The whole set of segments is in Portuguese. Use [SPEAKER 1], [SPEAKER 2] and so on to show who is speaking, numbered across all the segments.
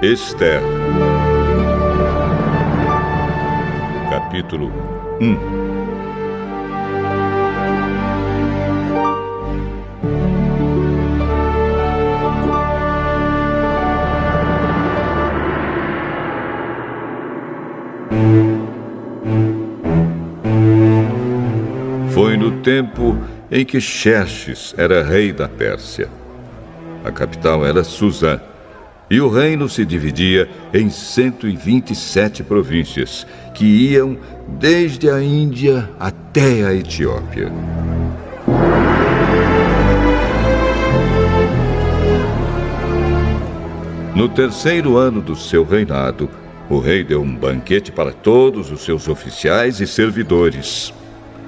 [SPEAKER 1] Ester. Capítulo 1. Foi no tempo em que Xerxes era rei da Pérsia. A capital era Susã, e o reino se dividia em 127 províncias, que iam desde a Índia até a Etiópia. No terceiro ano do seu reinado, o rei deu um banquete para todos os seus oficiais e servidores.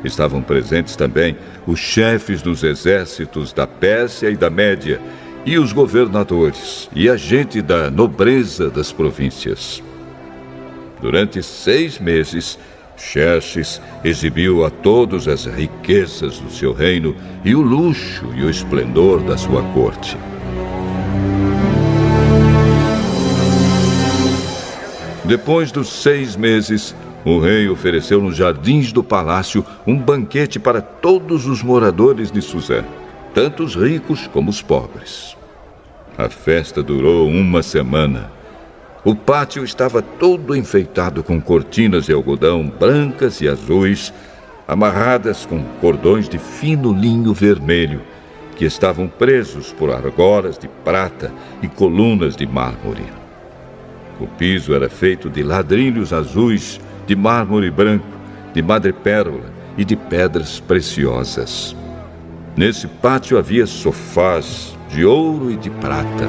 [SPEAKER 1] Estavam presentes também os chefes dos exércitos da Pérsia e da Média, e os governadores, e a gente da nobreza das províncias. Durante 6 meses, Xerxes exibiu a todos as riquezas do seu reino e o luxo e o esplendor da sua corte. Depois dos 6 meses, o rei ofereceu nos jardins do palácio um banquete para todos os moradores de Susã, tanto os ricos como os pobres. A festa durou 1 semana. O pátio estava todo enfeitado com cortinas de algodão brancas e azuis, amarradas com cordões de fino linho vermelho, que estavam presos por argolas de prata e colunas de mármore. O piso era feito de ladrilhos azuis, de mármore branco, de madrepérola e de pedras preciosas. Nesse pátio havia sofás de ouro e de prata.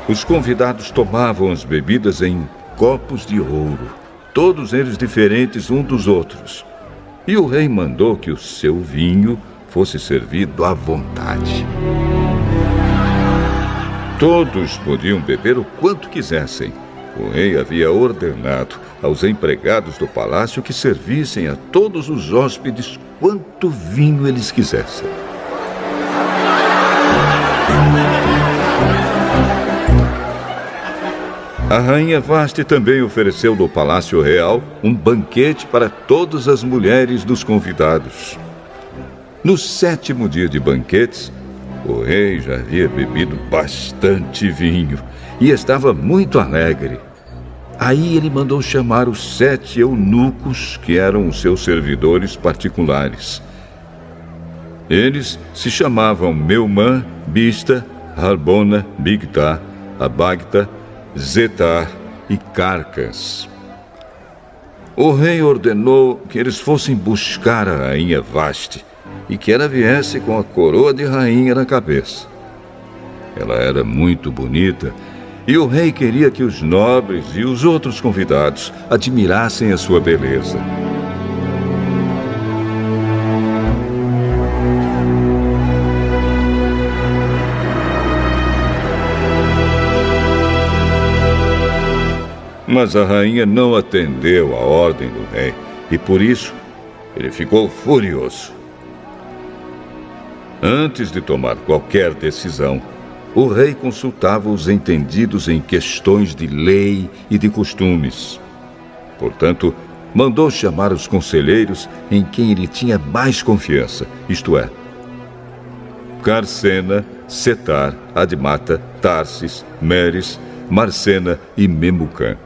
[SPEAKER 1] Os convidados tomavam as bebidas em copos de ouro, todos eles diferentes uns dos outros. E o rei mandou que o seu vinho fosse servido à vontade. Todos podiam beber o quanto quisessem. O rei havia ordenado aos empregados do palácio que servissem a todos os hóspedes quanto vinho eles quisessem. A rainha Vasti também ofereceu no Palácio Real um banquete para todas as mulheres dos convidados. No 7º dia de banquetes, o rei já havia bebido bastante vinho e estava muito alegre. Aí ele mandou chamar os 7 eunucos que eram os seus servidores particulares. Eles se chamavam Meumã, Bista, Harbona, Bigtá, Abagtá, Zetar e Carcas. O rei ordenou que eles fossem buscar a rainha Vasti e que ela viesse com a coroa de rainha na cabeça. Ela era muito bonita e o rei queria que os nobres e os outros convidados admirassem a sua beleza. Mas a rainha não atendeu à ordem do rei e por isso ele ficou furioso. Antes de tomar qualquer decisão, o rei consultava os entendidos em questões de lei e de costumes. Portanto, mandou chamar os conselheiros em quem ele tinha mais confiança, isto é, Carcena, Setar, Admata, Tarsis, Meres, Marcena e Memucã.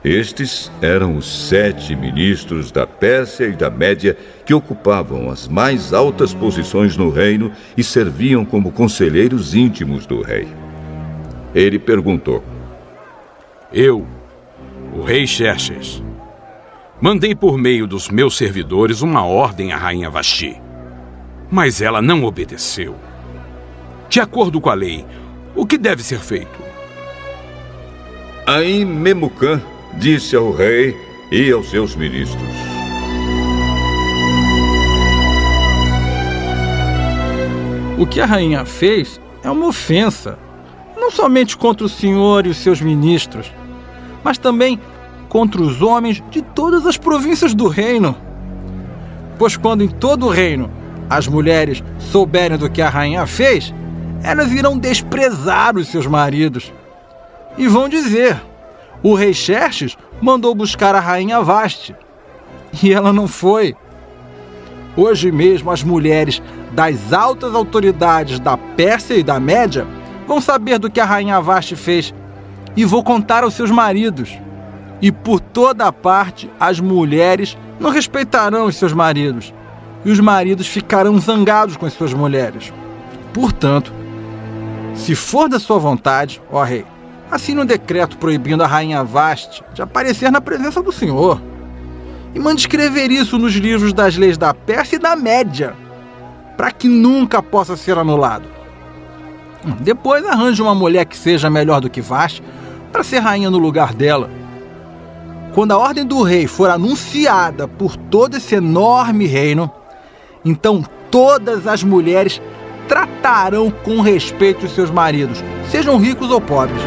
[SPEAKER 1] Estes eram os 7 ministros da Pérsia e da Média que ocupavam as mais altas posições no reino e serviam como conselheiros íntimos do rei. Ele perguntou:
[SPEAKER 2] Eu, o rei Xerxes, mandei por meio dos meus servidores uma ordem à rainha Vasti, mas ela não obedeceu. De acordo com a lei, o que deve ser feito?
[SPEAKER 1] Aí Memucã disse ao rei e aos seus ministros:
[SPEAKER 3] O que a rainha fez é uma ofensa, não somente contra o senhor e os seus ministros, mas também contra os homens de todas as províncias do reino. Pois quando em todo o reino as mulheres souberem do que a rainha fez, elas irão desprezar os seus maridos. E vão dizer: o rei Xerxes mandou buscar a rainha Vasti, e ela não foi. Hoje mesmo as mulheres das altas autoridades da Pérsia e da Média vão saber do que a rainha Vasti fez e vão contar aos seus maridos. E por toda a parte as mulheres não respeitarão os seus maridos, e os maridos ficarão zangados com as suas mulheres. Portanto, se for da sua vontade, ó rei, assine um decreto proibindo a rainha Vasti de aparecer na presença do Senhor. E mande escrever isso nos livros das leis da Pérsia e da Média, para que nunca possa ser anulado. Depois arranje uma mulher que seja melhor do que Vasti para ser rainha no lugar dela. Quando a ordem do rei for anunciada por todo esse enorme reino, então todas as mulheres tratarão com respeito os seus maridos, sejam ricos ou pobres.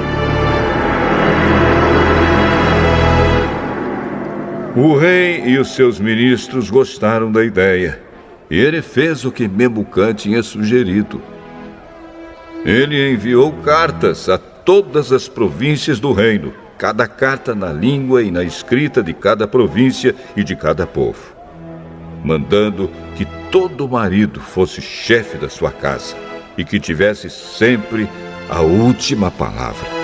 [SPEAKER 1] O rei e os seus ministros gostaram da ideia, e ele fez o que Memucã tinha sugerido. Ele enviou cartas a todas as províncias do reino, cada carta na língua e na escrita de cada província e de cada povo, mandando que todo marido fosse chefe da sua casa e que tivesse sempre a última palavra.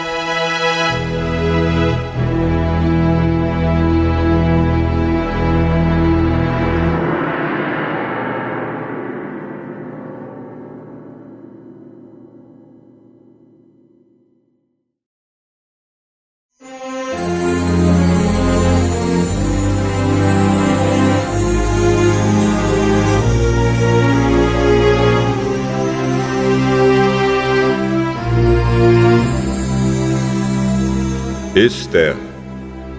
[SPEAKER 1] Esther,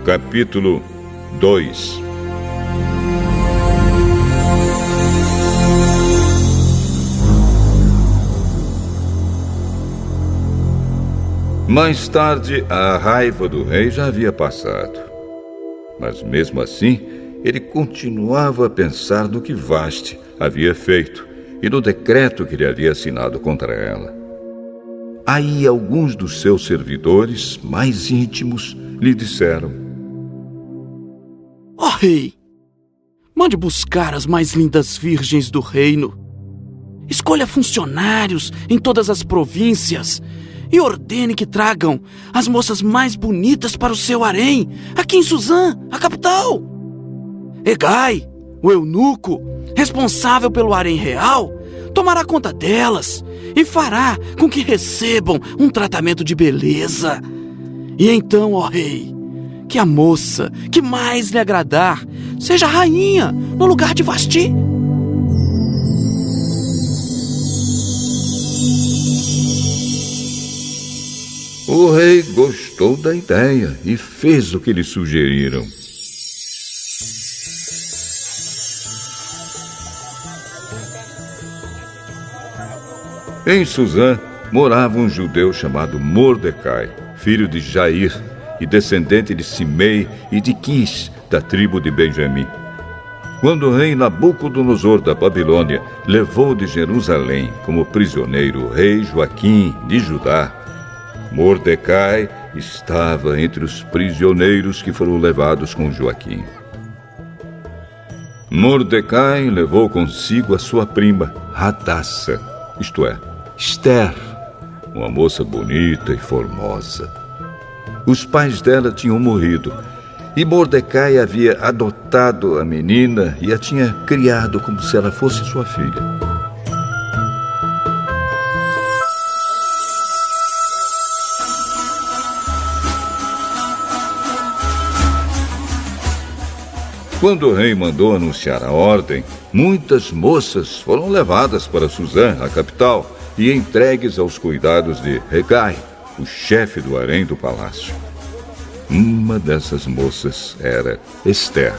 [SPEAKER 1] capítulo 2. Mais tarde, a raiva do rei já havia passado. Mas mesmo assim, ele continuava a pensar no que Vasti havia feito e no decreto que ele havia assinado contra ela. Aí alguns dos seus servidores mais íntimos lhe disseram:
[SPEAKER 4] Ó rei, mande buscar as mais lindas virgens do reino. Escolha funcionários em todas as províncias e ordene que tragam as moças mais bonitas para o seu harém, aqui em Suzã, a capital. Hegai, o eunuco, responsável pelo harém real, tomará conta delas e fará com que recebam um tratamento de beleza. E então, ó rei, que a moça que mais lhe agradar seja rainha no lugar de Vasti.
[SPEAKER 1] O rei gostou da ideia e fez o que lhe sugeriram. Em Suzã morava um judeu chamado Mordecai, filho de Jair e descendente de Simei e de Quis, da tribo de Benjamim. Quando o rei Nabucodonosor da Babilônia levou de Jerusalém como prisioneiro o rei Joaquim de Judá, Mordecai estava entre os prisioneiros que foram levados com Joaquim. Mordecai levou consigo a sua prima, Hadassa, isto é, Esther, uma moça bonita e formosa. Os pais dela tinham morrido e Mordecai havia adotado a menina e a tinha criado como se ela fosse sua filha. Quando o rei mandou anunciar a ordem, muitas moças foram levadas para Suzã, a capital, e entregues aos cuidados de Hegai, o chefe do harém do palácio. Uma dessas moças era Esther.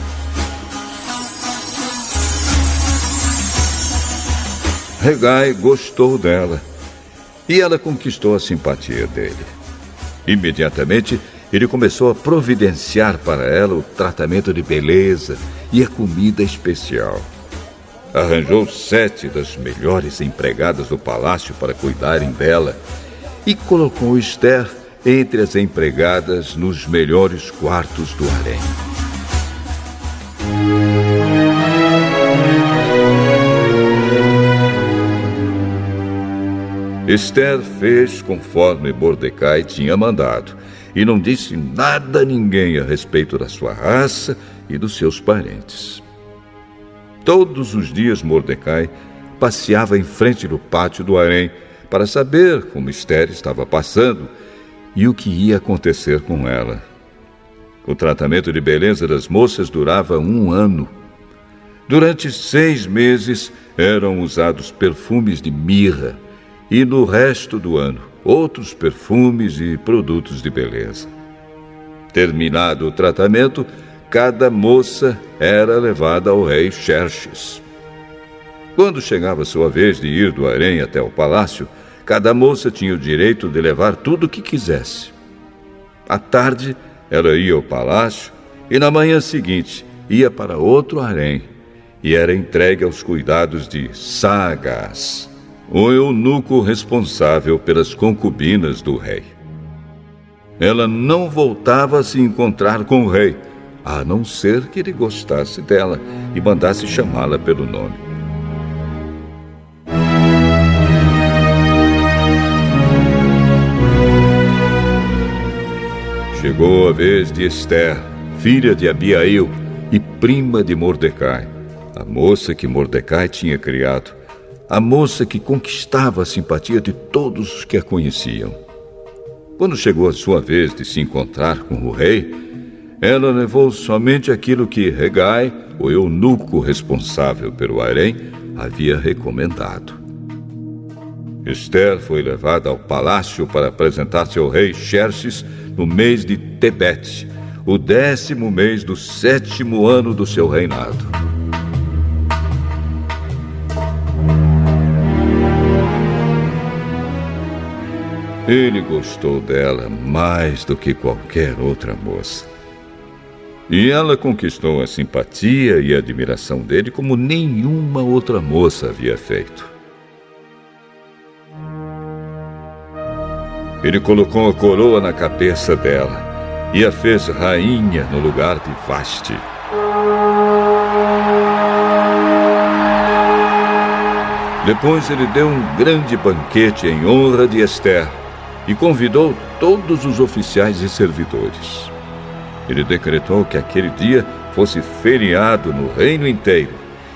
[SPEAKER 1] Hegai gostou dela e ela conquistou a simpatia dele. Imediatamente, ele começou a providenciar para ela o tratamento de beleza e a comida especial. arranjou 7 das melhores empregadas do palácio para cuidarem dela e colocou Esther entre as empregadas nos melhores quartos do harém. Esther fez conforme Mordecai tinha mandado e não disse nada a ninguém a respeito da sua raça e dos seus parentes. Todos os dias Mordecai passeava em frente do pátio do harém para saber como Esther estava passando e o que ia acontecer com ela. O tratamento de beleza das moças durava 1 ano. Durante 6 meses eram usados perfumes de mirra e no resto do ano outros perfumes e produtos de beleza. Terminado o tratamento, cada moça era levada ao rei Xerxes. Quando chegava a sua vez de ir do harém até o palácio, cada moça tinha o direito de levar tudo o que quisesse. À tarde, ela ia ao palácio e na manhã seguinte ia para outro harém e era entregue aos cuidados de Saagás, o eunuco responsável pelas concubinas do rei. Ela não voltava a se encontrar com o rei, a não ser que ele gostasse dela e mandasse chamá-la pelo nome. Chegou a vez de Esther, filha de Abiail e prima de Mordecai, a moça que Mordecai tinha criado, a moça que conquistava a simpatia de todos os que a conheciam. Quando chegou a sua vez de se encontrar com o rei, ela levou somente aquilo que Hegai, o eunuco responsável pelo harém, havia recomendado. Esther foi levada ao palácio para apresentar-se ao rei Xerxes no mês de Tebete, o 10º mês do 7º ano do seu reinado. Ele gostou dela mais do que qualquer outra moça. E ela conquistou a simpatia e a admiração dele como nenhuma outra moça havia feito. Ele colocou a coroa na cabeça dela e a fez rainha no lugar de Vasti. Depois ele deu um grande banquete em honra de Esther e convidou todos os oficiais e servidores. Ele decretou que aquele dia fosse feriado no reino inteiro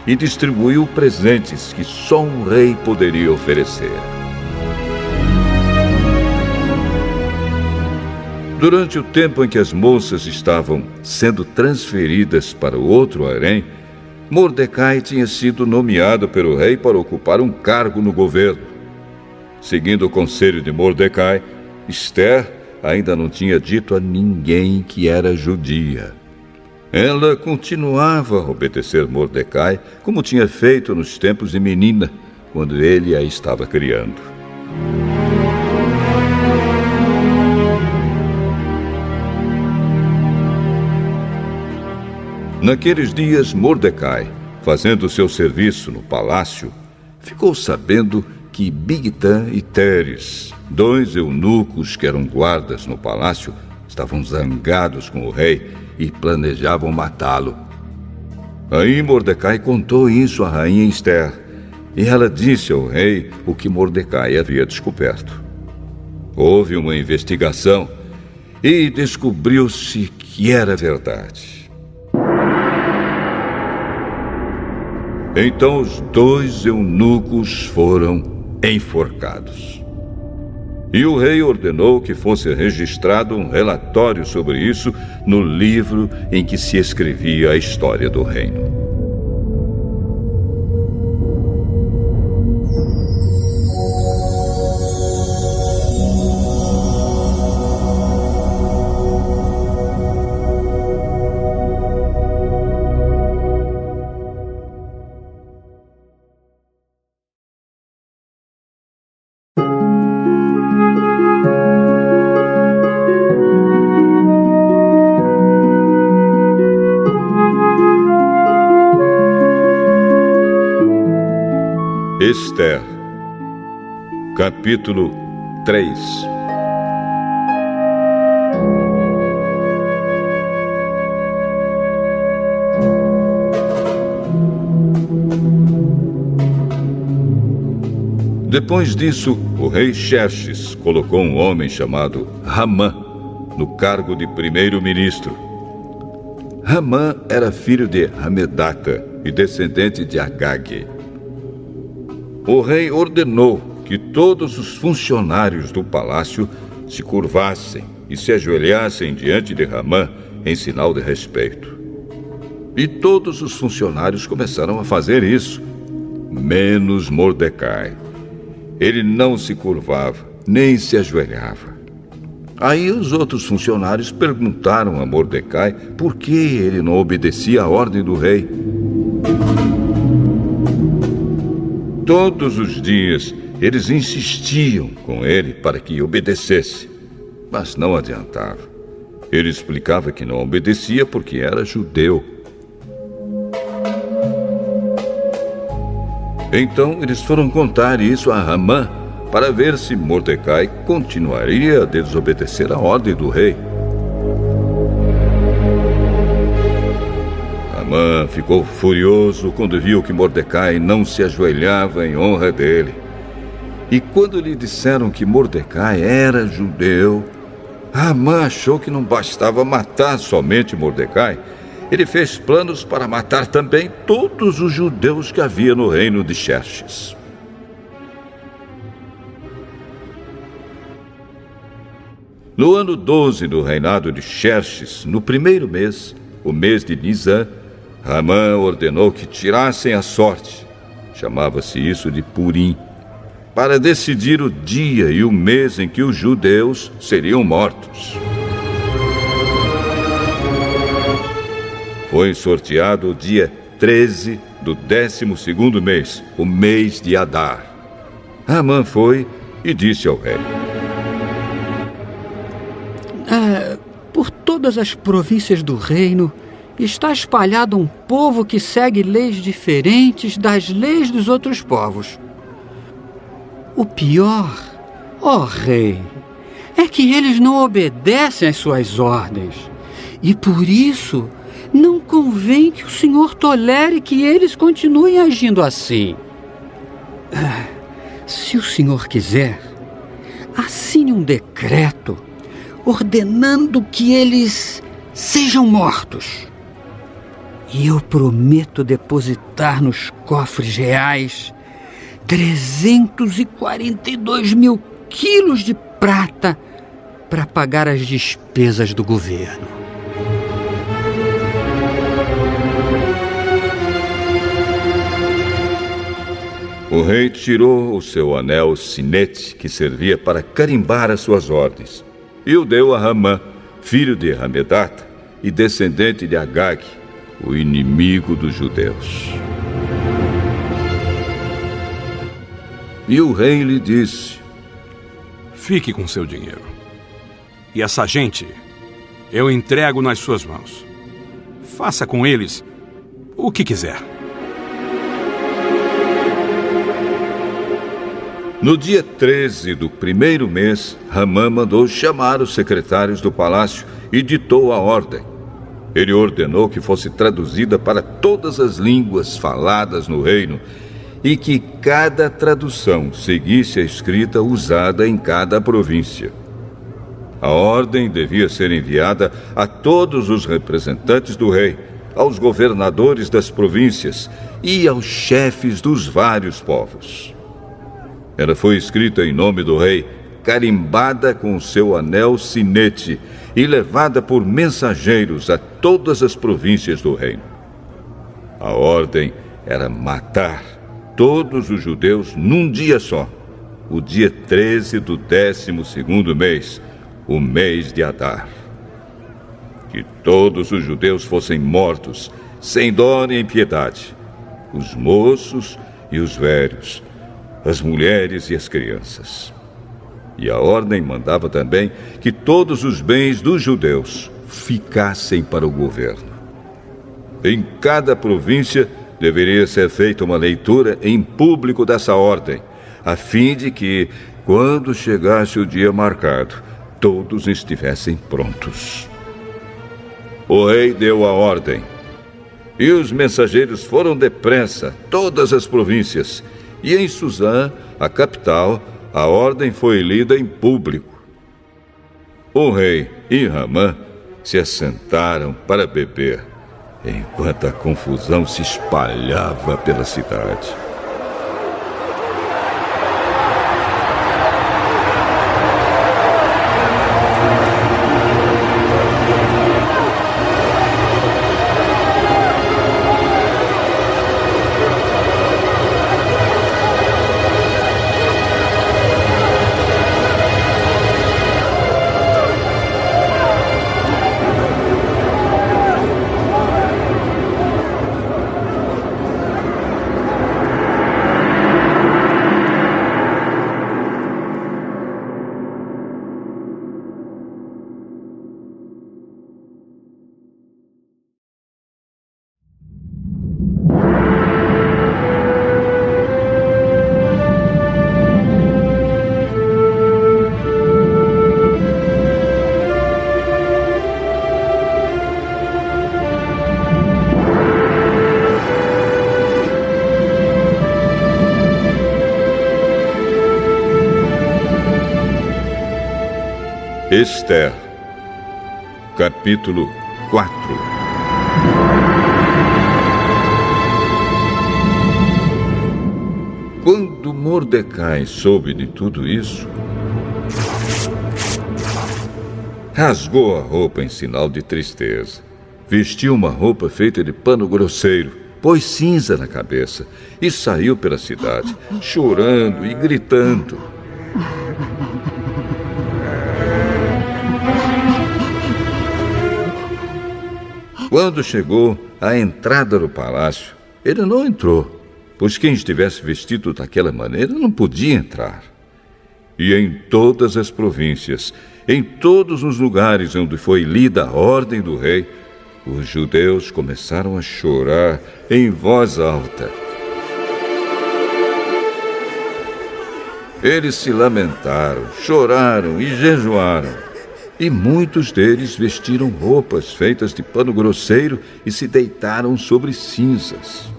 [SPEAKER 1] e distribuiu presentes que só um rei poderia oferecer. Durante o tempo em que as moças estavam sendo transferidas para o outro harém, Mordecai tinha sido nomeado pelo rei para ocupar um cargo no governo. Seguindo o conselho de Mordecai, Esther ainda não tinha dito a ninguém que era judia. Ela continuava a obedecer Mordecai, como tinha feito nos tempos de menina, quando ele a estava criando. Naqueles dias, Mordecai, fazendo seu serviço no palácio, ficou sabendo que Bigtã e Teres, 2 eunucos que eram guardas no palácio, estavam zangados com o rei e planejavam matá-lo. Aí Mordecai contou isso à rainha Esther, e ela disse ao rei o que Mordecai havia descoberto. Houve uma investigação e descobriu-se que era verdade. Então os 2 eunucos foram enforcados. E o rei ordenou que fosse registrado um relatório sobre isso no livro em que se escrevia a história do reino. Esther, capítulo 3. Depois disso, o rei Xerxes colocou um homem chamado Ramã no cargo de primeiro-ministro. Ramã era filho de Hamedata e descendente de Agag. O rei ordenou que todos os funcionários do palácio se curvassem e se ajoelhassem diante de Ramã em sinal de respeito. E todos os funcionários começaram a fazer isso, menos Mordecai. Ele não se curvava, nem se ajoelhava. Aí os outros funcionários perguntaram a Mordecai por que ele não obedecia à ordem do rei. Todos os dias eles insistiam com ele para que obedecesse, mas não adiantava. Ele explicava que não obedecia porque era judeu. Então eles foram contar isso a Ramã para ver se Mordecai continuaria a desobedecer a ordem do rei. Ramã ficou furioso quando viu que Mordecai não se ajoelhava em honra dele. E quando lhe disseram que Mordecai era judeu, Ramã achou que não bastava matar somente Mordecai. Ele fez planos para matar também todos os judeus que havia no reino de Xerxes. No ano 12 do reinado de Xerxes, no primeiro mês, o mês de Nisã, Ramã ordenou que tirassem a sorte, chamava-se isso de Purim, para decidir o dia e o mês em que os judeus seriam mortos. Foi sorteado o dia 13 do 12º mês, o mês de Adar. Ramã foi e disse ao rei:
[SPEAKER 5] por todas as províncias do reino está espalhado um povo que segue leis diferentes das leis dos outros povos. O pior, ó rei, é que eles não obedecem às suas ordens. E por isso não convém que o Senhor tolere que eles continuem agindo assim. Se o Senhor quiser, assine um decreto ordenando que eles sejam mortos. E eu prometo depositar nos cofres reais 342 mil quilos de prata para pagar as despesas do governo.
[SPEAKER 1] O rei tirou o seu anel sinete, que servia para carimbar as suas ordens, e o deu a Ramã, filho de Hamedata e descendente de Agag, o inimigo dos judeus. E o rei lhe disse:
[SPEAKER 2] fique com seu dinheiro. E essa gente eu entrego nas suas mãos. Faça com eles o que quiser.
[SPEAKER 1] No dia 13 do primeiro mês, Ramã mandou chamar os secretários do palácio e ditou a ordem. Ele ordenou que fosse traduzida para todas as línguas faladas no reino e que cada tradução seguisse a escrita usada em cada província. A ordem devia ser enviada a todos os representantes do rei, aos governadores das províncias e aos chefes dos vários povos. Ela foi escrita em nome do rei, carimbada com o seu anel sinete e levada por mensageiros a todas as províncias do reino. A ordem era matar todos os judeus num dia só, o dia 13 do 12º mês, o mês de Adar. Que todos os judeus fossem mortos, sem dó nem piedade, os moços e os velhos, as mulheres e as crianças. E a ordem mandava também que todos os bens dos judeus ficassem para o governo. Em cada província deveria ser feita uma leitura em público dessa ordem, a fim de que, quando chegasse o dia marcado, todos estivessem prontos. O rei deu a ordem, e os mensageiros foram depressa a todas as províncias, e em Suzã, a capital, a ordem foi lida em público. O rei e Ramã se assentaram para beber, enquanto a confusão se espalhava pela cidade. Esther, capítulo 4. Quando Mordecai soube de tudo isso, rasgou a roupa em sinal de tristeza, vestiu uma roupa feita de pano grosseiro, pôs cinza na cabeça e saiu pela cidade, chorando e gritando. Quando chegou à entrada do palácio, ele não entrou, pois quem estivesse vestido daquela maneira não podia entrar. E em todas as províncias, em todos os lugares onde foi lida a ordem do rei, os judeus começaram a chorar em voz alta. Eles se lamentaram, choraram e jejuaram. E muitos deles vestiram roupas feitas de pano grosseiro e se deitaram sobre cinzas.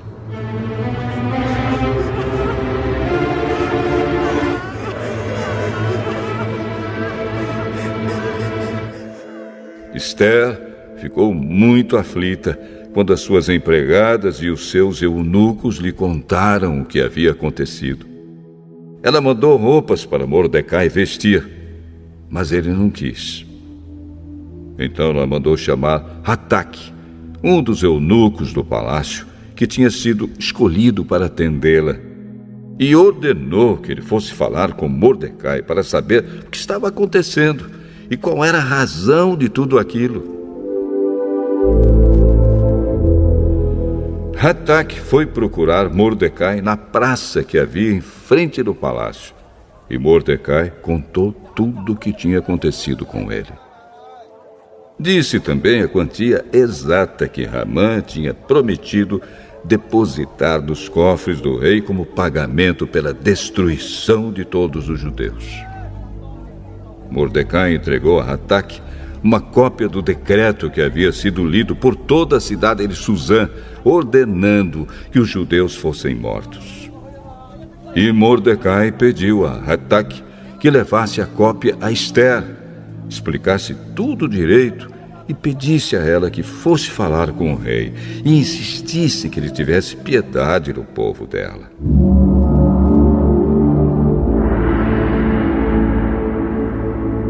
[SPEAKER 1] Esther ficou muito aflita quando as suas empregadas e os seus eunucos lhe contaram o que havia acontecido. Ela mandou roupas para Mordecai vestir, mas ele não quis. Então ela mandou chamar Hataque, um dos eunucos do palácio, que tinha sido escolhido para atendê-la, e ordenou que ele fosse falar com Mordecai para saber o que estava acontecendo e qual era a razão de tudo aquilo. Hataque foi procurar Mordecai na praça que havia em frente do palácio, e Mordecai contou tudo o que tinha acontecido com ele. Disse também a quantia exata que Ramã tinha prometido depositar nos cofres do rei como pagamento pela destruição de todos os judeus. Mordecai entregou a Hataque uma cópia do decreto que havia sido lido por toda a cidade de Suzã, ordenando que os judeus fossem mortos. E Mordecai pediu a Hataque que levasse a cópia a Esther, explicasse tudo direito e pedisse a ela que fosse falar com o rei e insistisse que ele tivesse piedade do povo dela.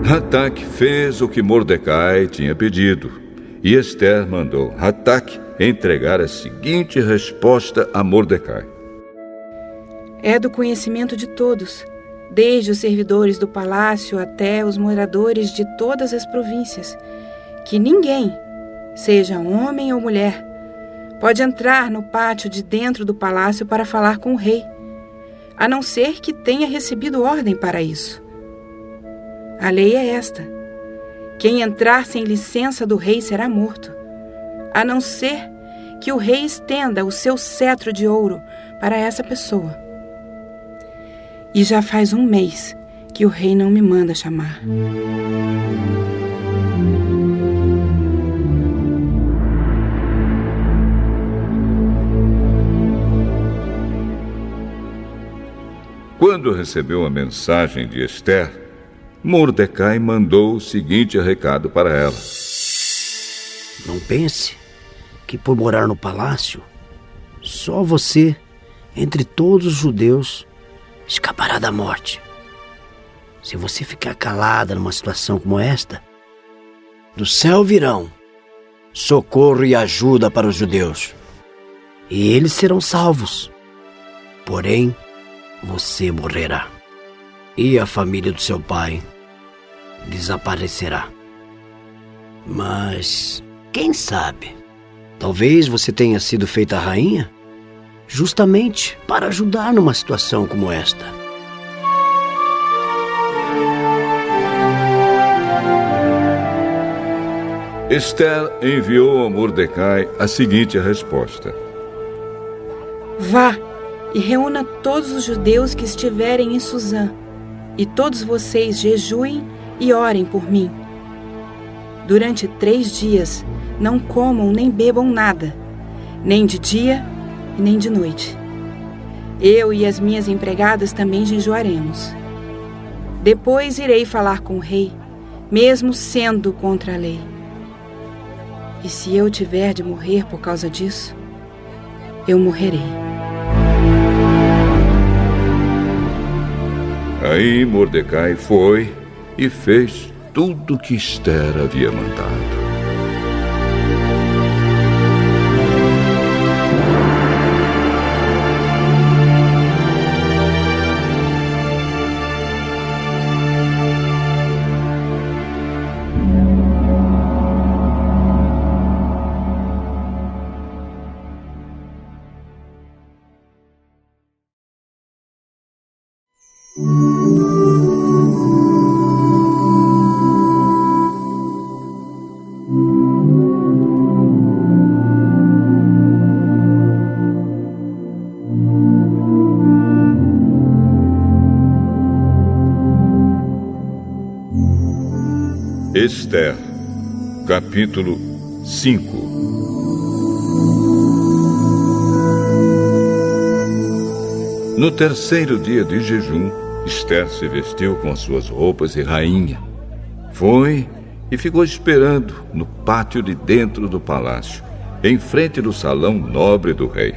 [SPEAKER 1] Hataque fez o que Mordecai tinha pedido, e Esther mandou Hataque entregar a seguinte resposta a Mordecai.
[SPEAKER 6] É do conhecimento de todos, desde os servidores do palácio até os moradores de todas as províncias, que ninguém, seja homem ou mulher, pode entrar no pátio de dentro do palácio para falar com o rei, a não ser que tenha recebido ordem para isso. A lei é esta: quem entrar sem licença do rei será morto, a não ser que o rei estenda o seu cetro de ouro para essa pessoa. E já faz 1 mês que o rei não me manda chamar.
[SPEAKER 1] Quando recebeu a mensagem de Ester, Mordecai mandou o seguinte recado para ela:
[SPEAKER 7] Não pense que por morar no palácio, só você, entre todos os judeus, escapará da morte. Se você ficar calada numa situação como esta, do céu virão socorro e ajuda para os judeus, e eles serão salvos. Porém, você morrerá, e a família do seu pai desaparecerá. Mas, quem sabe, talvez você tenha sido feita rainha justamente para ajudar numa situação como esta.
[SPEAKER 1] Ester enviou a Mordecai a seguinte resposta:
[SPEAKER 6] Vá e reúna todos os judeus que estiverem em Suzã, e todos vocês jejuem e orem por mim. Durante 3 dias não comam nem bebam nada, nem de dia e nem de noite. Eu e as minhas empregadas também jejuaremos. Depois irei falar com o rei, mesmo sendo contra a lei. E se eu tiver de morrer por causa disso, eu morrerei.
[SPEAKER 1] Aí Mordecai foi e fez tudo o que Ester havia mandado. Ester, capítulo 5. No 3º dia de jejum, Ester se vestiu com suas roupas de rainha. Foi e ficou esperando no pátio de dentro do palácio, em frente do salão nobre do rei.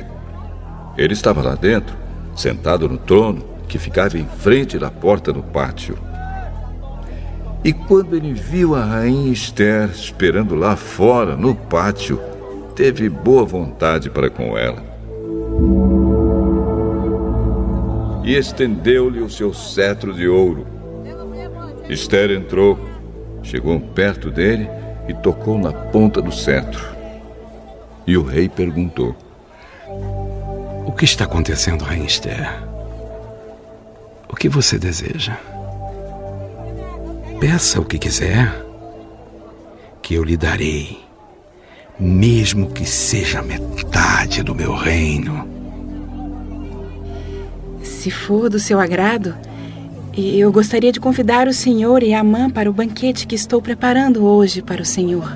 [SPEAKER 1] Ele estava lá dentro, sentado no trono que ficava em frente da porta do pátio. E quando ele viu a rainha Ester esperando lá fora, no pátio, teve boa vontade para com ela. E estendeu-lhe o seu cetro de ouro. Ester entrou, chegou perto dele e tocou na ponta do cetro. E o rei perguntou:
[SPEAKER 2] O que está acontecendo, rainha Ester? O que você deseja? Peça o que quiser, que eu lhe darei, mesmo que seja metade do meu reino.
[SPEAKER 6] Se for do seu agrado, eu gostaria de convidar o senhor e Amã para o banquete que estou preparando hoje para o senhor.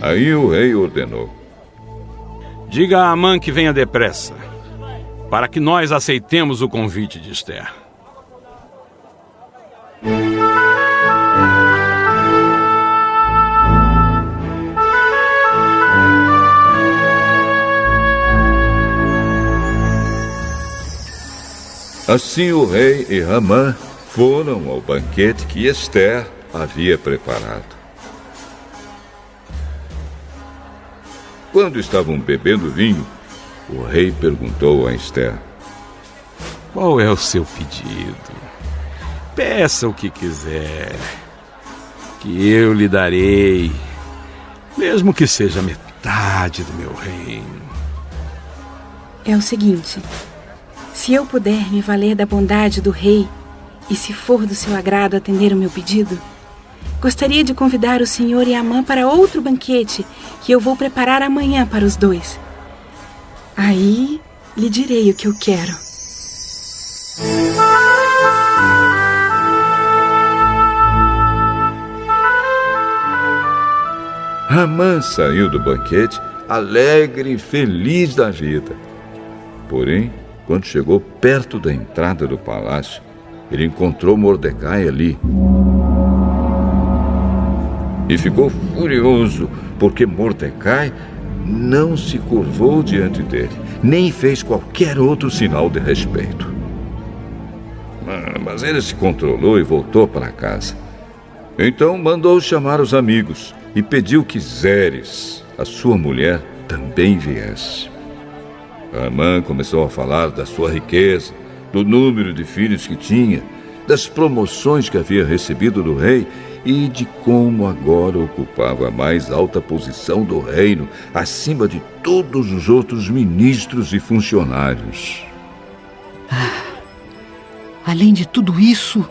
[SPEAKER 1] Aí o rei ordenou:
[SPEAKER 2] Diga a Amã que venha depressa, para que nós aceitemos o convite de Ester.
[SPEAKER 1] Assim o rei e Amã foram ao banquete que Ester havia preparado. Quando estavam bebendo vinho, o rei perguntou a Ester:
[SPEAKER 2] Qual é o seu pedido? Peça o que quiser, que eu lhe darei, mesmo que seja metade do meu reino.
[SPEAKER 6] É o seguinte: se eu puder me valer da bondade do rei, e se for do seu agrado atender o meu pedido, gostaria de convidar o senhor e a Amã para outro banquete que eu vou preparar amanhã para os dois. Aí lhe direi o que eu quero.
[SPEAKER 1] Amã saiu do banquete alegre e feliz da vida. Porém, quando chegou perto da entrada do palácio, ele encontrou Mordecai ali. E ficou furioso, porque Mordecai não se curvou diante dele, nem fez qualquer outro sinal de respeito. Mas ele se controlou e voltou para casa. Então mandou chamar os amigos e pediu que Zeres, a sua mulher, também viesse. Amã começou a falar da sua riqueza, do número de filhos que tinha, das promoções que havia recebido do rei e de como agora ocupava a mais alta posição do reino, acima de todos os outros ministros e funcionários.
[SPEAKER 5] Além de tudo isso,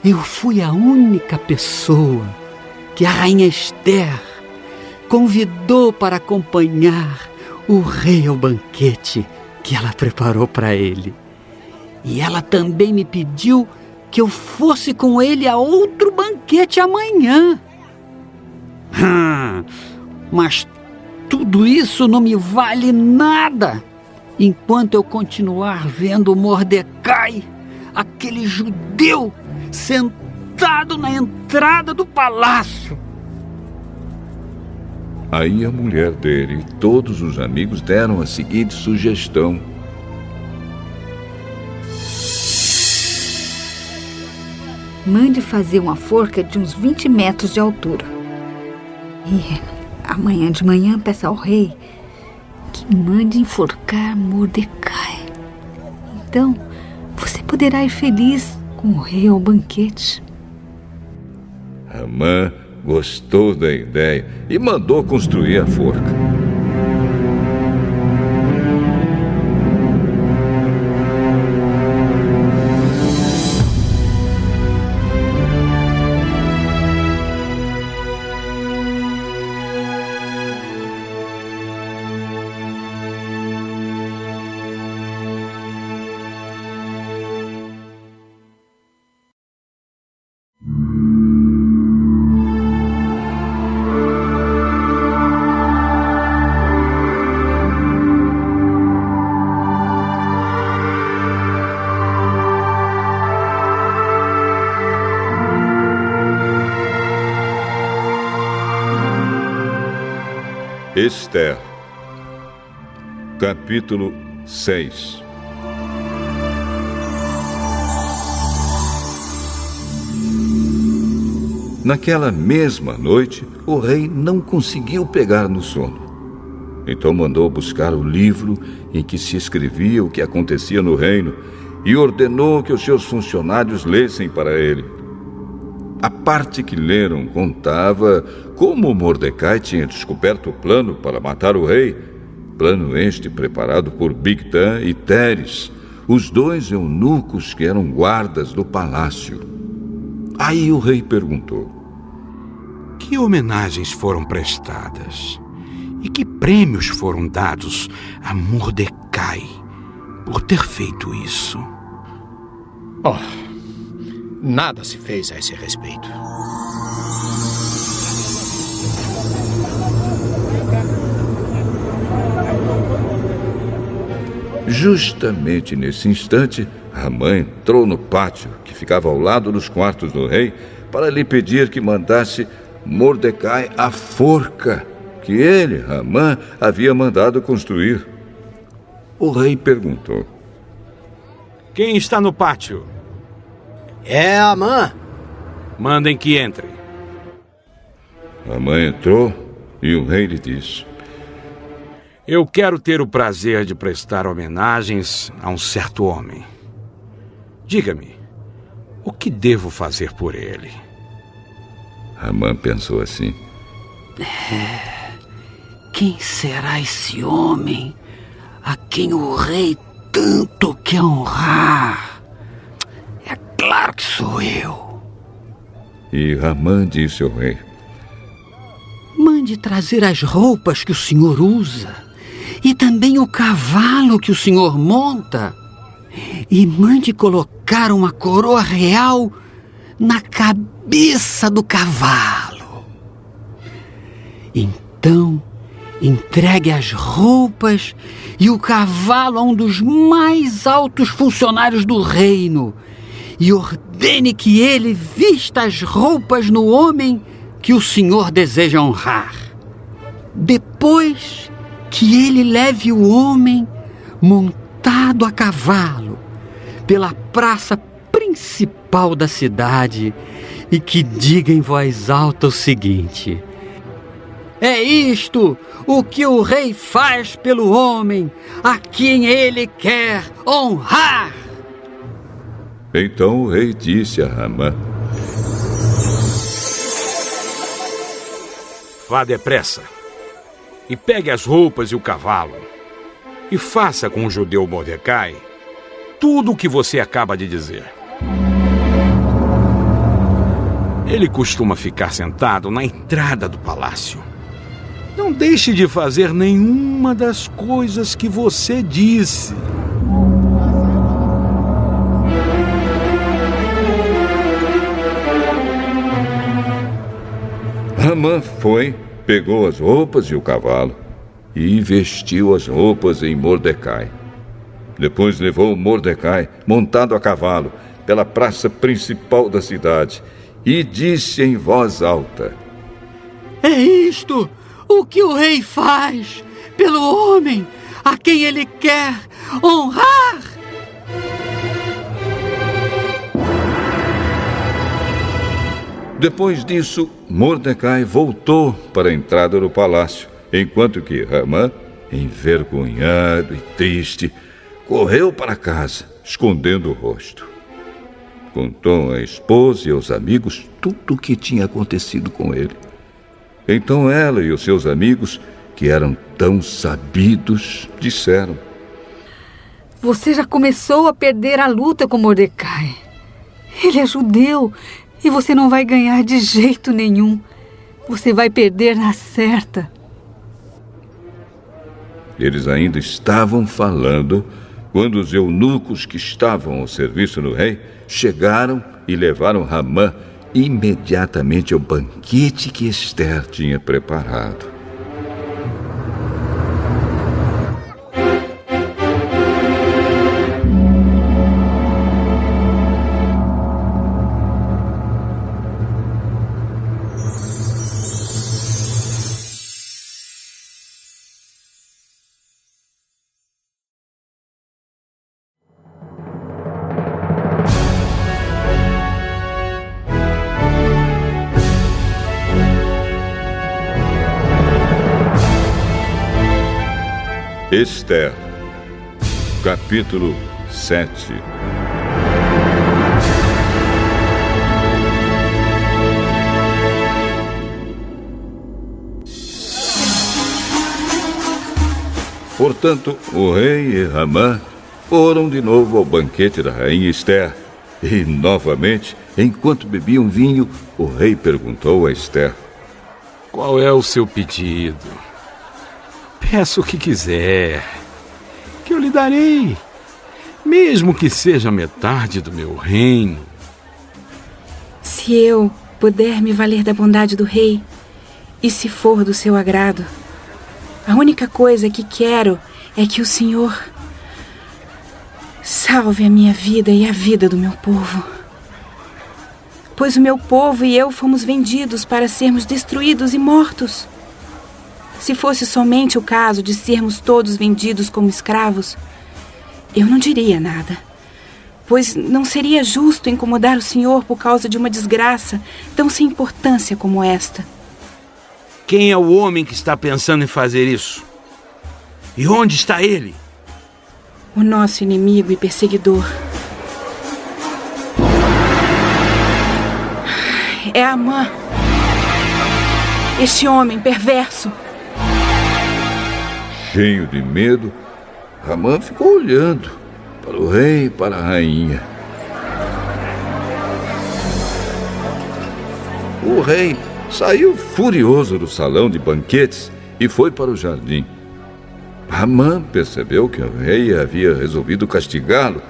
[SPEAKER 5] eu fui a única pessoa que a rainha Esther convidou para acompanhar o rei ao banquete que ela preparou para ele. E ela também me pediu que eu fosse com ele a outro banquete amanhã. Mas tudo isso não me vale nada enquanto eu continuar vendo Mordecai, aquele judeu, sentado na entrada do palácio.
[SPEAKER 1] Aí a mulher dele e todos os amigos deram a seguinte sugestão:
[SPEAKER 8] mande fazer uma forca de uns 20 metros de altura. E amanhã de manhã peça ao rei que mande enforcar Mordecai. Então você poderá ir feliz com o rei ao banquete.
[SPEAKER 1] Amã gostou da ideia e mandou construir a forca. Esther, capítulo 6. Naquela mesma noite, o rei não conseguiu pegar no sono. Então mandou buscar o livro em que se escrevia o que acontecia no reino e ordenou que os seus funcionários lessem para ele. A parte que leram contava como Mordecai tinha descoberto o plano para matar o rei, plano este preparado por Bigtan e Teres, os dois eunucos que eram guardas do palácio. Aí o rei perguntou:
[SPEAKER 2] que homenagens foram prestadas e que prêmios foram dados a Mordecai por ter feito isso?
[SPEAKER 9] Nada se fez a esse respeito.
[SPEAKER 1] Justamente nesse instante, Amã entrou no pátio, que ficava ao lado dos quartos do rei, para lhe pedir que mandasse Mordecai a forca que ele, Amã, havia mandado construir. O rei perguntou:
[SPEAKER 2] quem está no pátio?
[SPEAKER 7] É Amã.
[SPEAKER 2] Mandem que entre.
[SPEAKER 1] Amã entrou e o rei lhe disse:
[SPEAKER 2] eu quero ter o prazer de prestar homenagens a um certo homem. Diga-me, o que devo fazer por ele?
[SPEAKER 1] Amã pensou assim:
[SPEAKER 5] Quem será esse homem a quem o rei tanto quer honrar? É claro que sou eu.
[SPEAKER 1] E Ramã disse ao rei:
[SPEAKER 5] mande trazer as roupas que o senhor usa e também o cavalo que o senhor monta. E mande colocar uma coroa real na cabeça do cavalo. Então, entregue as roupas e o cavalo a um dos mais altos funcionários do reino e ordene que ele vista as roupas no homem que o senhor deseja honrar. Depois que ele leve o homem montado a cavalo pela praça principal da cidade e que diga em voz alta o seguinte: é isto o que o rei faz pelo homem a quem ele quer honrar.
[SPEAKER 1] Então o rei disse a Ramã:
[SPEAKER 2] vá depressa e pegue as roupas e o cavalo e faça com o judeu Mordecai tudo o que você acaba de dizer. Ele costuma ficar sentado na entrada do palácio. Não deixe de fazer nenhuma das coisas que você disse.
[SPEAKER 1] Ramã foi, pegou as roupas e o cavalo e vestiu as roupas em Mordecai. Depois levou Mordecai, montado a cavalo, pela praça principal da cidade e disse em voz alta:
[SPEAKER 5] é isto o que o rei faz pelo homem a quem ele quer honrar.
[SPEAKER 1] Depois disso, Mordecai voltou para a entrada do palácio, enquanto que Ramã, envergonhado e triste, correu para casa, escondendo o rosto. Contou à esposa e aos amigos tudo o que tinha acontecido com ele. Então ela e os seus amigos, que eram tão sabidos, disseram:
[SPEAKER 8] você já começou a perder a luta com Mordecai. Ele é judeu e você não vai ganhar de jeito nenhum. Você vai perder na certa.
[SPEAKER 1] Eles ainda estavam falando quando os eunucos que estavam ao serviço do rei chegaram e levaram Ramã imediatamente ao banquete que Ester tinha preparado. Ester, capítulo 7. Portanto, o rei e Ramã foram de novo ao banquete da rainha Ester. E, novamente, enquanto bebiam vinho, o rei perguntou a Ester:
[SPEAKER 2] qual é o seu pedido? Peça o que quiser, que eu lhe darei, mesmo que seja metade do meu reino.
[SPEAKER 6] Se eu puder me valer da bondade do rei, e se for do seu agrado, a única coisa que quero é que o Senhor salve a minha vida e a vida do meu povo. Pois o meu povo e eu fomos vendidos para sermos destruídos e mortos. Se fosse somente o caso de sermos todos vendidos como escravos, eu não diria nada, pois não seria justo incomodar o Senhor por causa de uma desgraça tão sem importância como esta.
[SPEAKER 2] Quem é o homem que está pensando em fazer isso? E onde está ele?
[SPEAKER 6] O nosso inimigo e perseguidor. É Amã, este homem perverso.
[SPEAKER 1] Cheio de medo, Ramã ficou olhando para o rei e para a rainha. o rei saiu furioso do salão de banquetes e foi para o jardim. Amã percebeu que o rei havia resolvido castigá-lo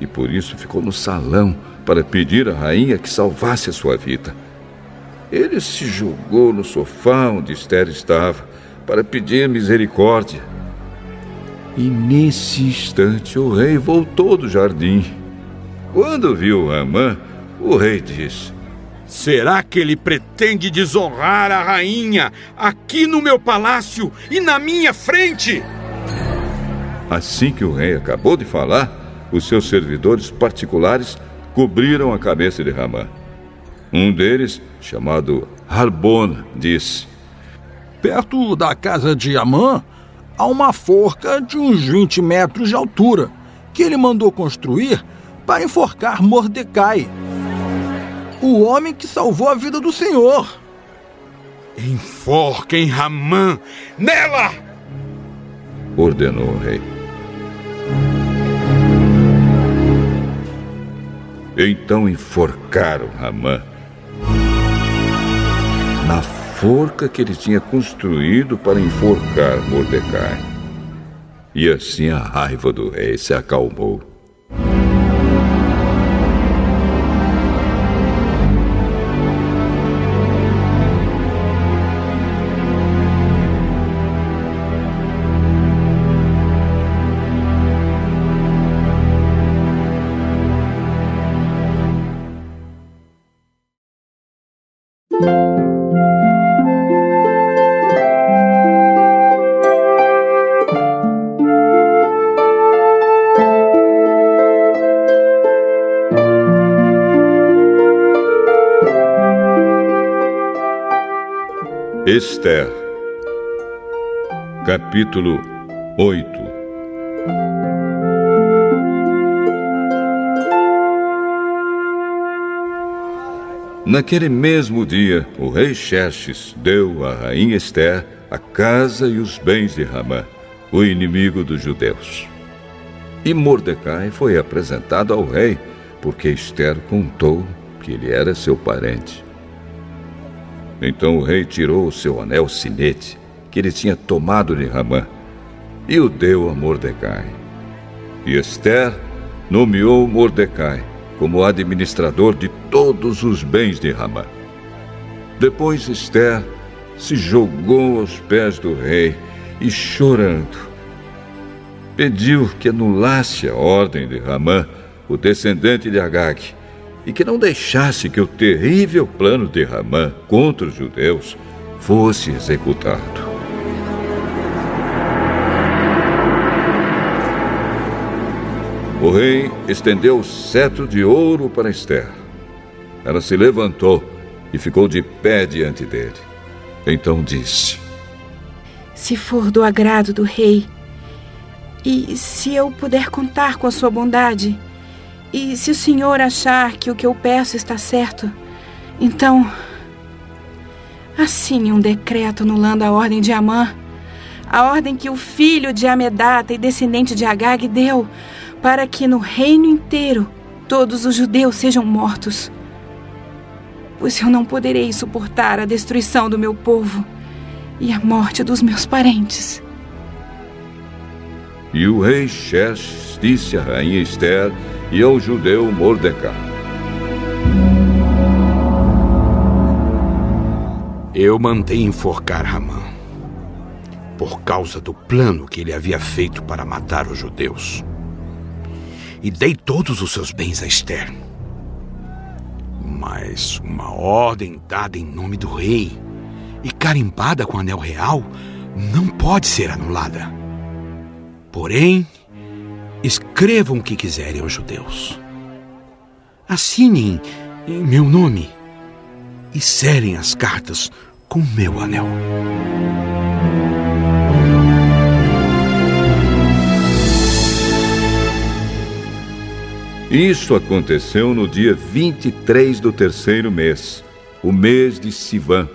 [SPEAKER 1] e por isso ficou no salão para pedir à rainha que salvasse a sua vida. Ele se jogou no sofá onde Esther estava para pedir misericórdia. E nesse instante o rei voltou do jardim. Quando viu Amã, o rei disse:
[SPEAKER 2] será que ele pretende desonrar a rainha aqui no meu palácio e na minha frente?
[SPEAKER 1] Assim que o rei acabou de falar, os seus servidores particulares cobriram a cabeça de Amã. Um deles, chamado Harbona, disse:
[SPEAKER 3] perto da casa de Amã há uma forca de uns 20 metros de altura que ele mandou construir para enforcar Mordecai, o homem que salvou a vida do Senhor.
[SPEAKER 2] Enforquem Amã nela!
[SPEAKER 1] Ordenou o rei. Então enforcaram Amã na forca que ele tinha construído para enforcar Mordecai. E assim a raiva do rei se acalmou. Esther, capítulo 8. Naquele mesmo dia, o rei Xerxes deu à rainha Esther a casa e os bens de Amã, o inimigo dos judeus. E Mordecai foi apresentado ao rei, porque Esther contou que ele era seu parente. Então o rei tirou o seu anel sinete, que ele tinha tomado de Amã, e o deu a Mordecai. E Esther nomeou Mordecai como administrador de todos os bens de Amã. Depois Esther se jogou aos pés do rei e, chorando, pediu que anulasse a ordem de Amã, o descendente de Agag, e que não deixasse que o terrível plano de Amã contra os judeus fosse executado. O rei estendeu o cetro de ouro para Esther. Ela se levantou e ficou de pé diante dele. Então disse:
[SPEAKER 6] se for do agrado do rei, e se eu puder contar com a sua bondade, e se o senhor achar que o que eu peço está certo, então assine um decreto anulando a ordem de Amã, a ordem que o filho de Amedata e descendente de Agag deu, para que no reino inteiro todos os judeus sejam mortos. Pois eu não poderei suportar a destruição do meu povo e a morte dos meus parentes.
[SPEAKER 1] E o rei Xerxes disse à rainha Esther e ao judeu Mordecai:
[SPEAKER 2] eu mandei enforcar Amã por causa do plano que ele havia feito para matar os judeus. E dei todos os seus bens a Esther. Mas uma ordem dada em nome do rei e carimbada com anel real não pode ser anulada. Porém, escrevam o que quiserem aos judeus. Assinem em meu nome e selem as cartas com meu anel.
[SPEAKER 1] Isso aconteceu no dia 23 do terceiro mês, o mês de Sivan.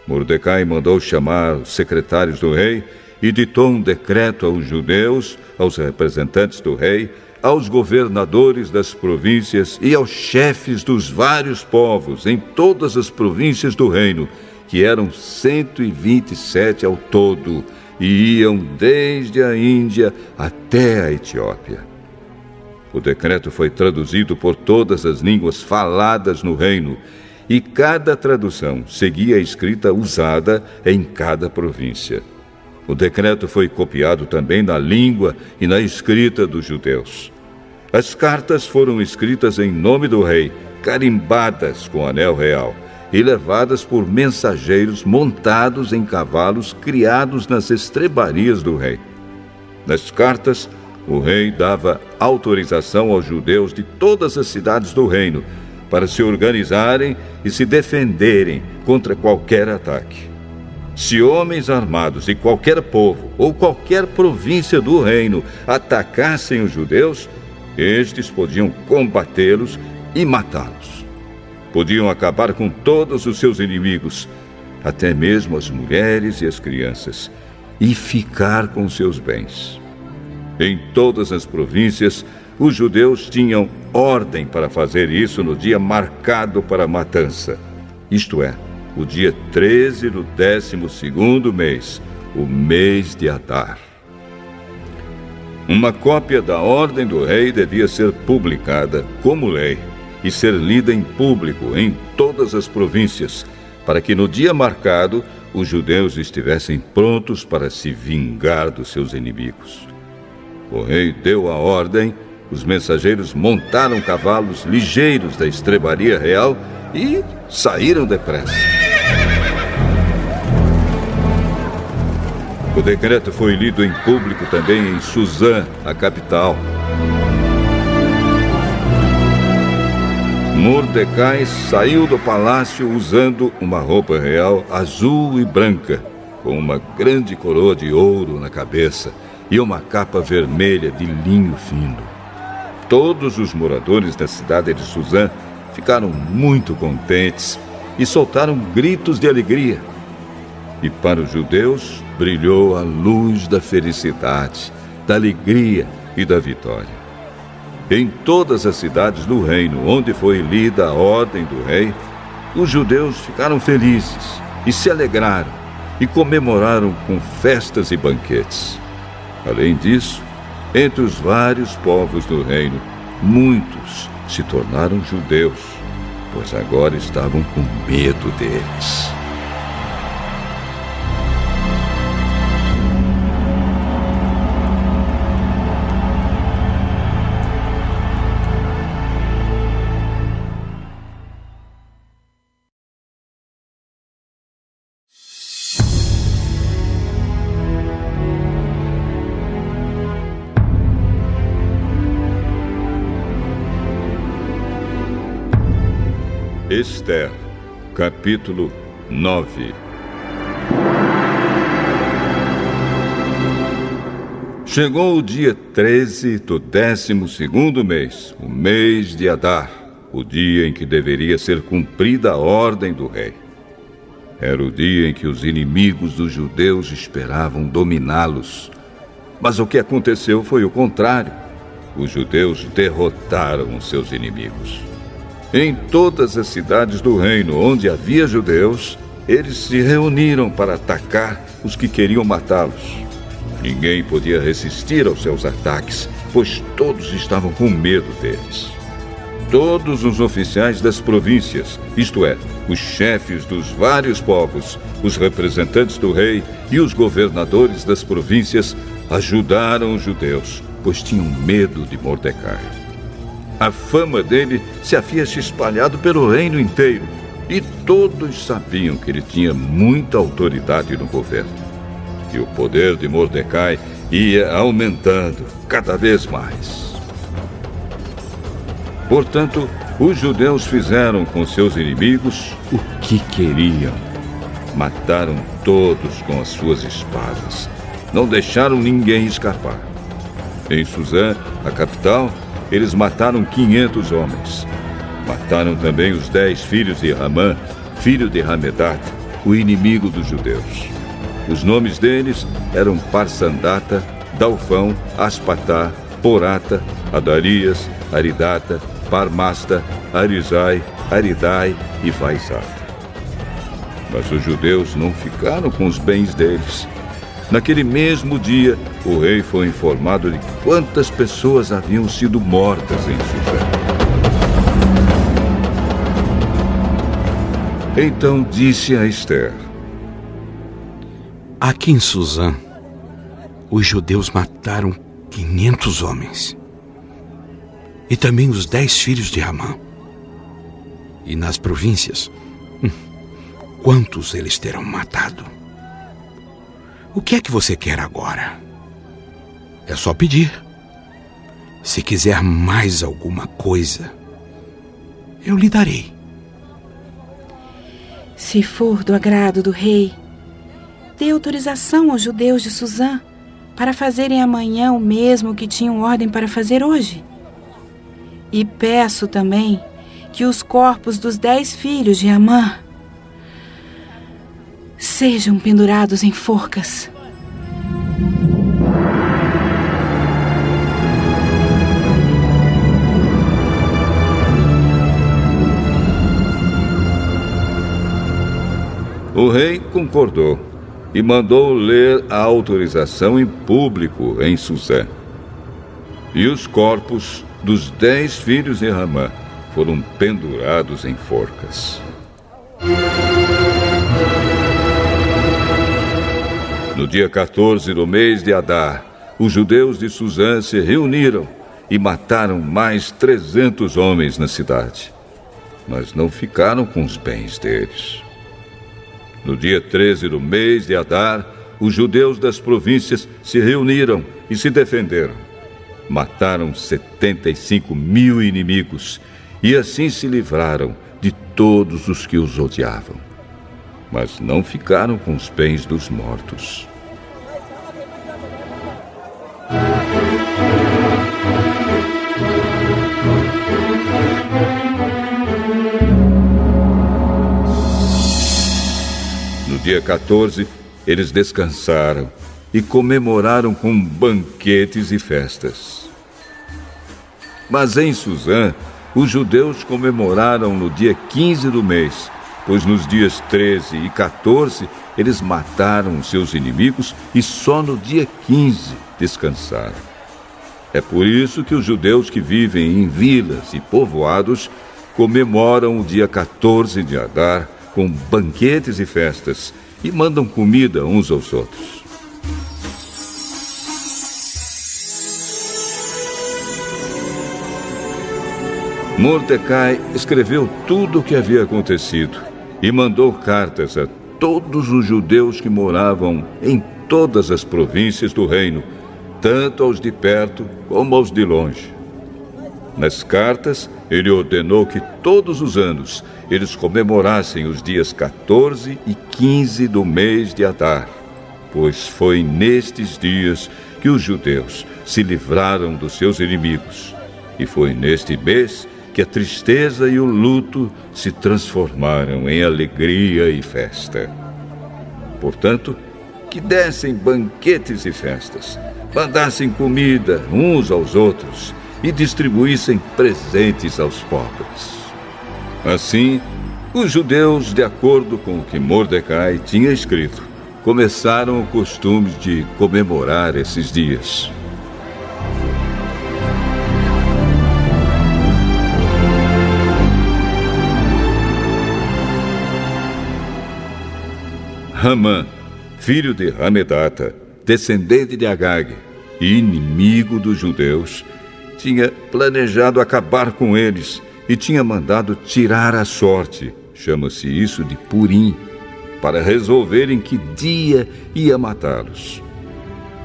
[SPEAKER 1] Mordecai mandou chamar os secretários do rei e ditou um decreto aos judeus, aos representantes do rei, aos governadores das províncias e aos chefes dos vários povos em todas as províncias do reino, que eram 127 ao todo, e iam desde a Índia até a Etiópia. O decreto foi traduzido por todas as línguas faladas no reino, e cada tradução seguia a escrita usada em cada província. O decreto foi copiado também na língua e na escrita dos judeus. As cartas foram escritas em nome do rei, carimbadas com anel real, e levadas por mensageiros montados em cavalos criados nas estrebarias do rei. Nas cartas, o rei dava autorização aos judeus de todas as cidades do reino para se organizarem e se defenderem contra qualquer ataque. Se homens armados de qualquer povo ou qualquer província do reino atacassem os judeus, estes podiam combatê-los e matá-los. Podiam acabar com todos os seus inimigos, até mesmo as mulheres e as crianças, e ficar com seus bens. Em todas as províncias, os judeus tinham ordem para fazer isso no dia marcado para a matança, isto é, o dia 13 do 12º mês, o mês de Adar. Uma cópia da ordem do rei devia ser publicada como lei e ser lida em público em todas as províncias, para que no dia marcado os judeus estivessem prontos para se vingar dos seus inimigos. O rei deu a ordem, os mensageiros montaram cavalos ligeiros da estrebaria real e saíram depressa. O decreto foi lido em público também em Suzã, a capital. Mordecai saiu do palácio usando uma roupa real azul e branca, com uma grande coroa de ouro na cabeça e uma capa vermelha de linho fino. Todos os moradores da cidade de Suzã ficaram muito contentes e soltaram gritos de alegria. E para os judeus brilhou a luz da felicidade, da alegria e da vitória. Em todas as cidades do reino onde foi lida a ordem do rei, os judeus ficaram felizes e se alegraram e comemoraram com festas e banquetes. Além disso, entre os vários povos do reino, muitos se tornaram judeus, pois agora estavam com medo deles. Esther, capítulo 9. Chegou o dia 13 do 12º mês, o mês de Adar, o dia em que deveria ser cumprida a ordem do rei. Era o dia em que os inimigos dos judeus esperavam dominá-los. Mas o que aconteceu foi o contrário. Os judeus derrotaram os seus inimigos. Em todas as cidades do reino onde havia judeus, eles se reuniram para atacar os que queriam matá-los. Ninguém podia resistir aos seus ataques, pois todos estavam com medo deles. Todos os oficiais das províncias, isto é, os chefes dos vários povos, os representantes do rei e os governadores das províncias, ajudaram os judeus, pois tinham medo de Mordecai. A fama dele se havia se espalhado pelo reino inteiro e todos sabiam que ele tinha muita autoridade no governo. E o poder de Mordecai ia aumentando cada vez mais. Portanto, os judeus fizeram com seus inimigos o que queriam. Mataram todos com as suas espadas. Não deixaram ninguém escapar. Em Suzã, a capital, eles mataram 500 homens. Mataram também os 10 filhos de Ramã, filho de Hamedat, o inimigo dos judeus. Os nomes deles eram Parsandata, Dalfão, Aspatá, Porata, Adarias, Aridata, Parmasta, Arizai, Aridai e Vaizata. Mas os judeus não ficaram com os bens deles. Naquele mesmo dia, o rei foi informado de quantas pessoas haviam sido mortas em Suzã. Então disse a Ester:
[SPEAKER 2] aqui em Suzã, os judeus mataram 500 homens. E também os 10 filhos de Ramã. E nas províncias, quantos eles terão matado? O que é que você quer agora? É só pedir. Se quiser mais alguma coisa, eu lhe darei.
[SPEAKER 6] Se for do agrado do rei, dê autorização aos judeus de Suzã para fazerem amanhã o mesmo que tinham ordem para fazer hoje. E peço também que os corpos dos 10 filhos de Amã sejam pendurados em forcas.
[SPEAKER 1] O rei concordou e mandou ler a autorização em público em Suzã. E os corpos dos 10 filhos de Ramã foram pendurados em forcas. No dia 14 do mês de Adar, os judeus de Suzã se reuniram e mataram mais 300 homens na cidade, mas não ficaram com os bens deles. No dia 13 do mês de Adar, os judeus das províncias se reuniram e se defenderam. Mataram 75.000 inimigos e assim se livraram de todos os que os odiavam. Mas não ficaram com os bens dos mortos. No dia 14, eles descansaram e comemoraram com banquetes e festas. Mas em Suzã, os judeus comemoraram no dia 15 do mês, pois nos dias 13 e 14 eles mataram os seus inimigos e só no dia 15 descansaram. É por isso que os judeus que vivem em vilas e povoados comemoram o dia 14 de Adar com banquetes e festas e mandam comida uns aos outros. Mordecai escreveu tudo o que havia acontecido e mandou cartas a todos os judeus que moravam em todas as províncias do reino, tanto aos de perto como aos de longe. Nas cartas, ele ordenou que todos os anos eles comemorassem os dias 14 e 15 do mês de Adar, pois foi nestes dias que os judeus se livraram dos seus inimigos, e foi neste mês que a tristeza e o luto se transformaram em alegria e festa. Portanto, que dessem banquetes e festas, mandassem comida uns aos outros e distribuíssem presentes aos pobres. Assim, os judeus, de acordo com o que Mordecai tinha escrito, começaram o costume de comemorar esses dias. Ramã, filho de Hamedata, descendente de Agag e inimigo dos judeus, tinha planejado acabar com eles e tinha mandado tirar a sorte, chama-se isso de Purim, para resolver em que dia ia matá-los.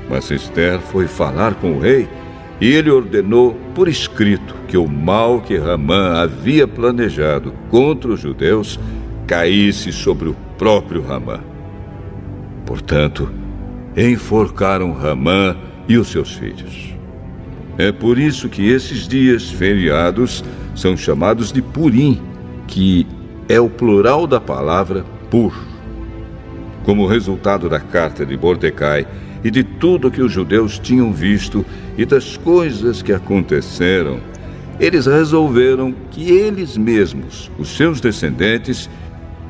[SPEAKER 1] Mas Ester foi falar com o rei e ele ordenou por escrito que o mal que Ramã havia planejado contra os judeus caísse sobre o próprio Ramã. Portanto, enforcaram Ramã e os seus filhos. É por isso que esses dias feriados são chamados de Purim, que é o plural da palavra Pur. Como resultado da carta de Mordecai e de tudo que os judeus tinham visto e das coisas que aconteceram, eles resolveram que eles mesmos, os seus descendentes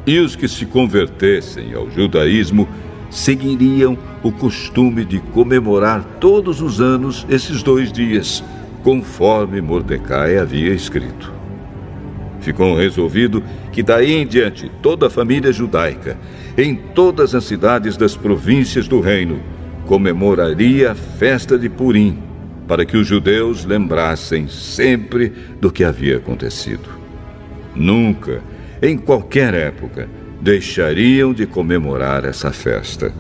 [SPEAKER 1] e os que se convertessem ao judaísmo, seguiriam o costume de comemorar todos os anos esses 2 dias, conforme Mordecai havia escrito. Ficou resolvido que daí em diante toda a família judaica, em todas as cidades das províncias do reino, comemoraria a festa de Purim, para que os judeus lembrassem sempre do que havia acontecido. Nunca, em qualquer época, deixariam de comemorar essa festa.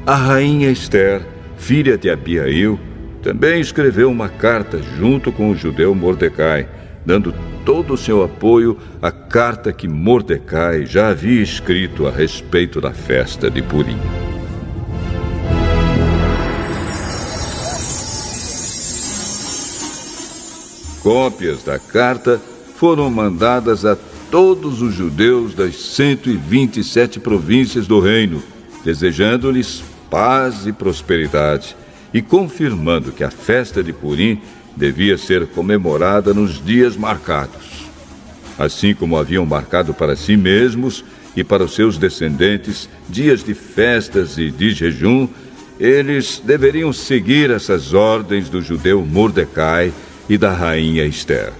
[SPEAKER 1] A rainha Ester, filha de Abiail, também escreveu uma carta junto com o judeu Mordecai, dando todo o seu apoio à carta que Mordecai já havia escrito a respeito da festa de Purim. Cópias da carta foram mandadas a todos os judeus das 127 províncias do reino, desejando-lhes paz e prosperidade e confirmando que a festa de Purim devia ser comemorada nos dias marcados. Assim como haviam marcado para si mesmos e para os seus descendentes dias de festas e de jejum, eles deveriam seguir essas ordens do judeu Mordecai e da rainha Ester.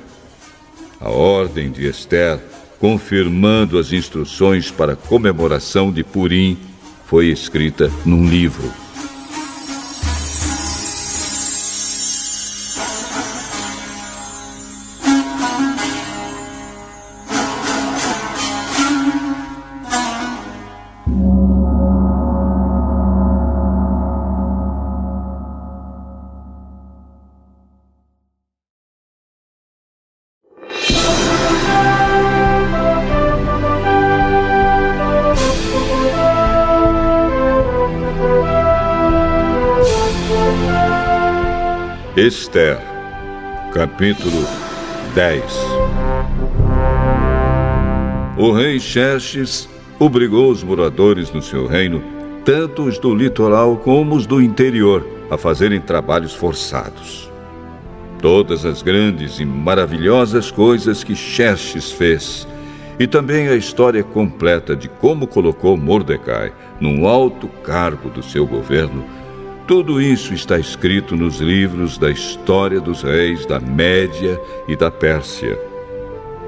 [SPEAKER 1] A ordem de Ester, confirmando as instruções para a comemoração de Purim, foi escrita num livro. Ester, capítulo 10. O rei Xerxes obrigou os moradores no seu reino, tanto os do litoral como os do interior, a fazerem trabalhos forçados. Todas as grandes e maravilhosas coisas que Xerxes fez, e também a história completa de como colocou Mordecai num alto cargo do seu governo, tudo isso está escrito nos livros da história dos reis da Média e da Pérsia.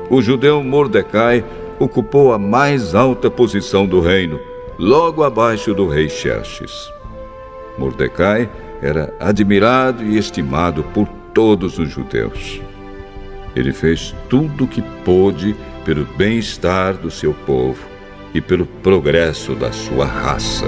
[SPEAKER 1] O judeu Mordecai ocupou a mais alta posição do reino, logo abaixo do rei Xerxes. Mordecai era admirado e estimado por todos os judeus. Ele fez tudo o que pôde pelo bem-estar do seu povo e pelo progresso da sua raça.